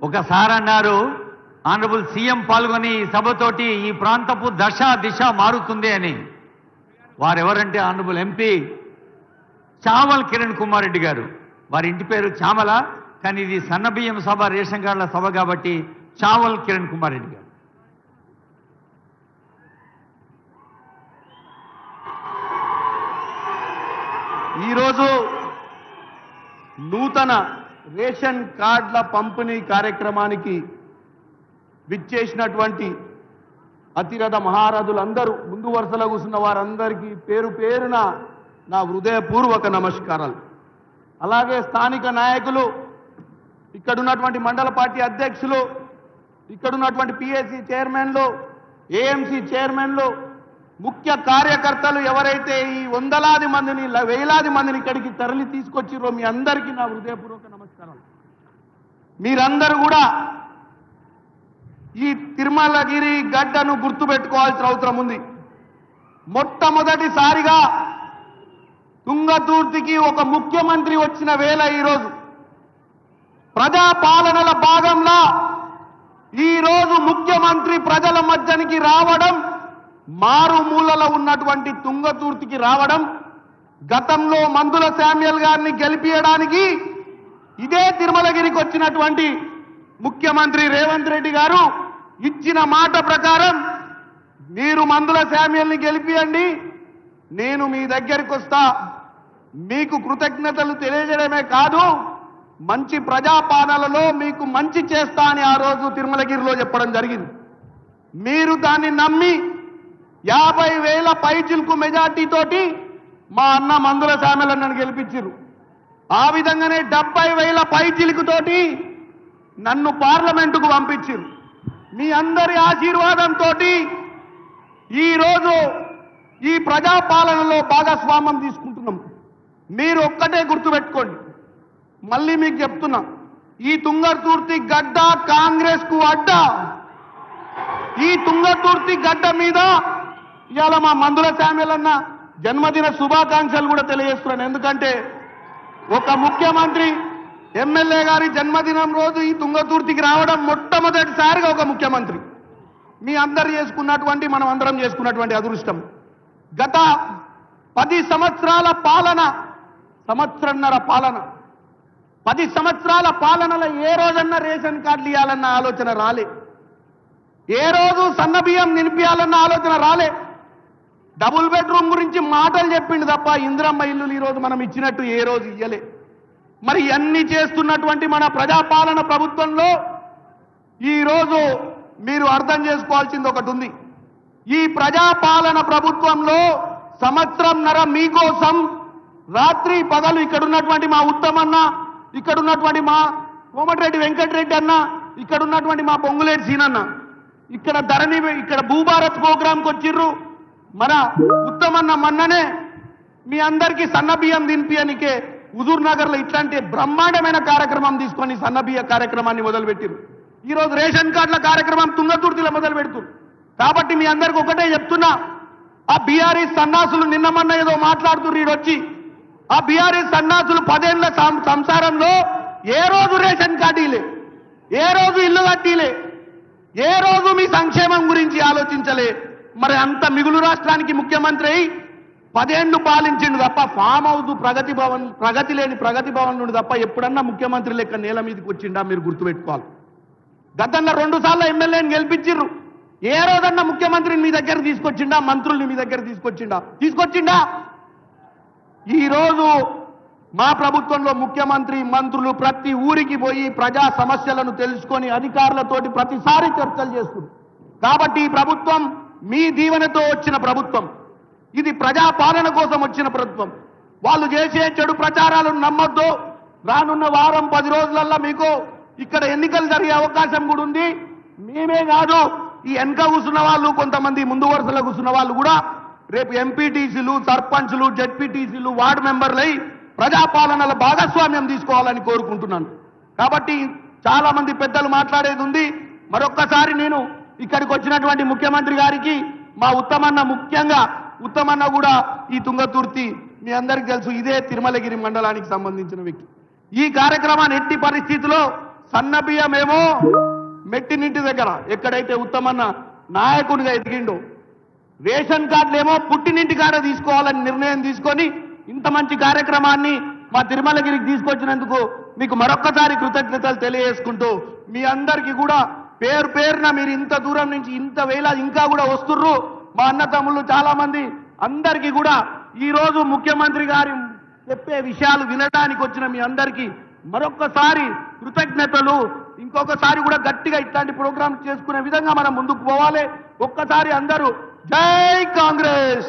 ఒకసారి అన్నారు honourable CM పాల్గొని సభతోటి ఈ ప్రాంతపు దశ దిశ మారుతుంది అని. వారెవరంటే ఆనరబుల్ ఎంపీ చామల్ కిరణ్ కుమార్ రెడ్డి గారు. వారి ఇంటి పేరు చామల, కానీ ఇది సన్నబియ్యం సభ, రేషన్ కార్డుల సభ కాబట్టి చామల్ కిరణ్ కుమార్ రెడ్డి గారు. ఈరోజు నూతన రేషన్ కార్డుల పంపిణీ కార్యక్రమానికి విచ్చేసినటువంటి అతిరథ మహారథులందరూ, ముందు వరుసలో కూర్చున్న వారందరికీ పేరు పేరున నా హృదయపూర్వక నమస్కారాలు. అలాగే స్థానిక నాయకులు, ఇక్కడున్నటువంటి మండల పార్టీ అధ్యక్షులు, ఇక్కడున్నటువంటి పిఎస్సి చైర్మన్లు, ఏఎంసీ చైర్మన్లు, ముఖ్య కార్యకర్తలు ఎవరైతే ఈ వందలాది మందిని వేలాది మందిని ఇక్కడికి తరలి తీసుకొచ్చిరో మీ అందరికీ నా హృదయపూర్వక నమస్కారాలు. మీరందరూ కూడా ఈ తిరుమలగిరి గడ్డను గుర్తుపెట్టుకోవాల్సిన అవసరం ఉంది. మొట్టమొదటిసారిగా తుంగతుర్తికి ఒక ముఖ్యమంత్రి వచ్చిన వేళ ఈరోజు ప్రజాపాలనల భాగంలో ఈరోజు ముఖ్యమంత్రి ప్రజల మధ్యనికి రావడం, మారుమూలలో ఉన్నటువంటి తుంగతుర్తికి రావడం, గతంలో మందుల శామ్యూల్ గారిని గెలిపించడానికి ఇదే తిరుమలగిరికి వచ్చినటువంటి ముఖ్యమంత్రి రేవంత్ రెడ్డి గారు ఇచ్చిన మాట ప్రకారం మీరు మందుల శామ్యూల్ని గెలిపియండి, నేను మీ దగ్గరికి వస్తా, మీకు కృతజ్ఞతలు తెలియజేయడమే కాదు మంచి ప్రజాపాలనలో మీకు మంచి చేస్తా అని ఆ రోజు తిరుమలగిరిలో చెప్పడం జరిగింది. మీరు దాన్ని నమ్మి 50,000 పైచిల్కు మెజార్టీతోటి మా అన్న మందుల శామ్యూల్ గెలిపించారు. ఆ విధంగానే 70,000 పైచిలుకుతోటి నన్ను పార్లమెంటుకు పంపించారు. మీ అందరి ఆశీర్వాదంతో ఈరోజు ఈ ప్రజాపాలనలో భాగస్వామ్యం తీసుకుంటున్నాం. మీరు ఒక్కటే గుర్తుపెట్టుకోండి, మళ్ళీ మీకు చెప్తున్నా, ఈ తుంగతుర్తి గడ్డ కాంగ్రెస్ కు అడ్డ. ఈ తుంగతుర్తి గడ్డ మీద ఇవాళ మా మందుల శామ్యూల్ అన్న జన్మదిన శుభాకాంక్షలు కూడా తెలియజేస్తున్నాను. ఎందుకంటే ఒక ముఖ్యమంత్రి ఎమ్మెల్యే గారి జన్మదినం రోజు ఈ తుంగతుర్తికి రావడం మొట్టమొదటిసారిగా ఒక ముఖ్యమంత్రి మీ అందరు చేసుకున్నటువంటి, మనం అందరం చేసుకున్నటువంటి అదృష్టం. గత 10 సంవత్సరాల పాలన, సంవత్సరన్నర పాలన, 10 సంవత్సరాల పాలనలో ఏ రోజన్నా రేషన్ కార్డులు ఇవ్వాలన్న ఆలోచన రాలే, ఏ రోజు సన్నబియ్యం నిలిపియాలన్న ఆలోచన రాలే. డబుల్ బెడ్రూమ్ గురించి మాటలు చెప్పిండు తప్ప ఇందిరమ్మ ఇల్లులు ఈరోజు మనం ఇచ్చినట్టు ఏ రోజు ఇయ్యలే. మరి అన్ని చేస్తున్నటువంటి మన ప్రజాపాలన ప్రభుత్వంలో ఈరోజు మీరు అర్థం చేసుకోవాల్సింది ఒకటి ఉంది. ఈ ప్రజాపాలన ప్రభుత్వంలో సంవత్సరంన్నర మీకోసం రాత్రి పగలు ఇక్కడున్నటువంటి మా ఉత్తమన్న, ఇక్కడున్నటువంటి మా కోమటిరెడ్డి వెంకటరెడ్డి అన్న, ఇక్కడున్నటువంటి మా పొంగులేటి సీనన్న, ఇక్కడ ధరణి, ఇక్కడ భూభారత్ ప్రోగ్రాంకి వచ్చిర్రు. మన ఉత్తమన్న మన్ననే మీ అందరికీ సన్నబియ్యం దింపియనికే హుజూర్ నగర్ లో ఇట్లాంటి బ్రహ్మాండమైన కార్యక్రమం తీసుకొని సన్నబియ్య కార్యక్రమాన్ని మొదలుపెట్టిరు. ఈరోజు రేషన్ కార్డుల కార్యక్రమం తుంగతుర్తిలో మొదలు పెడుతున్నారు. కాబట్టి మీ అందరికి ఒకటే చెప్తున్నా, ఆ బీఆర్ఎస్ సన్నాసులు నిన్నమన్న ఏదో మాట్లాడుతున్నారు ఈడొచ్చి, ఆ బీఆర్ఎస్ సన్నాసులు 10 ఏళ్ల సంసారంలో ఏ రోజు రేషన్ కార్డులే, ఏ రోజు ఇల్లు కట్టిలే, ఏ రోజు మీ సంక్షేమం గురించి ఆలోచించలే. మరి అంత మిగులు రాష్ట్రానికి ముఖ్యమంత్రి అయి 10 ఏళ్లు పాలించిండు తప్ప ఫామ్ హౌస్ ప్రగతి లేని ప్రగతి భవన్ నుండి తప్ప ఎప్పుడన్నా ముఖ్యమంత్రి లెక్క నేల మీదకి వచ్చిండా మీరు గుర్తుపెట్టుకోవాలి. గతంలో 2 సార్లు ఎమ్మెల్యేని గెలిపించిర్రు, ఏ రోజన్నా ముఖ్యమంత్రిని మీ దగ్గర తీసుకొచ్చిండా, మంత్రుల్ని మీ దగ్గర తీసుకొచ్చిండా? ఈరోజు మా ప్రభుత్వంలో ముఖ్యమంత్రి, మంత్రులు ప్రతి ఊరికి పోయి ప్రజా సమస్యలను తెలుసుకొని అధికారులతోటి ప్రతిసారి చర్చలు చేస్తుంది. కాబట్టి ఈ ప్రభుత్వం మీ దీవెనతో వచ్చిన ప్రభుత్వం, ఇది ప్రజాపాలన కోసం వచ్చిన ప్రభుత్వం. వాళ్ళు చేసే చెడు ప్రచారాలను నమ్మొద్దు. రానున్న వారం 10 రోజులల్లో మీకు ఇక్కడ ఎన్నికలు జరిగే అవకాశం కూడా ఉంది. మేమే కాదు, ఈ వెనక కూర్చున్న వాళ్ళు, కొంతమంది ముందు వరుసలో కూర్చున్న వాళ్ళు కూడా రేపు ఎంపీటీసీలు, సర్పంచ్లు, జెడ్పీటీసీలు, వార్డు మెంబర్లై ప్రజాపాలనలో భాగస్వామ్యం తీసుకోవాలని కోరుకుంటున్నాను. కాబట్టి చాలా మంది పెద్దలు మాట్లాడేది ఉంది. మరొక్కసారి నేను ఇక్కడికి వచ్చినటువంటి ముఖ్యమంత్రి గారికి, మా ఉత్తమన్న, ముఖ్యంగా ఉత్తమన్న కూడా ఈ తుంగతుర్తి మీ అందరికీ తెలుసు, ఇదే తిరుమలగిరి మండలానికి సంబంధించిన వ్యక్తి. ఈ కార్యక్రమాన్ని ఎట్టి పరిస్థితిలో సన్న బియ్యమేమో మెట్టినింటి దగ్గర ఎక్కడైతే ఉత్తమన్న నాయకునిగా ఎదిగిండో, రేషన్ కార్డులేమో పుట్టినింటి కాడ తీసుకోవాలని నిర్ణయం తీసుకొని ఇంత మంచి కార్యక్రమాన్ని మా తిరుమలగిరికి తీసుకొచ్చినందుకు మీకు మరొక్కసారి కృతజ్ఞతలు తెలియజేసుకుంటూ, మీ అందరికీ కూడా పేరు పేరున మీరు ఇంత దూరం నుంచి ఇంత వేళ ఇంకా కూడా వస్తుర్రు మా అన్న తమ్ముళ్ళు చాలా మంది, అందరికీ కూడా ఈ రోజు ముఖ్యమంత్రి గారి చెప్పే విషయాలు వినడానికి వచ్చిన మీ అందరికీ మరొక్కసారి కృతజ్ఞతలు. ఇంకొకసారి కూడా గట్టిగా ఇట్లాంటి ప్రోగ్రామ్స్ చేసుకునే విధంగా మనం ముందుకు పోవాలి. ఒక్కసారి అందరూ జై కాంగ్రెస్.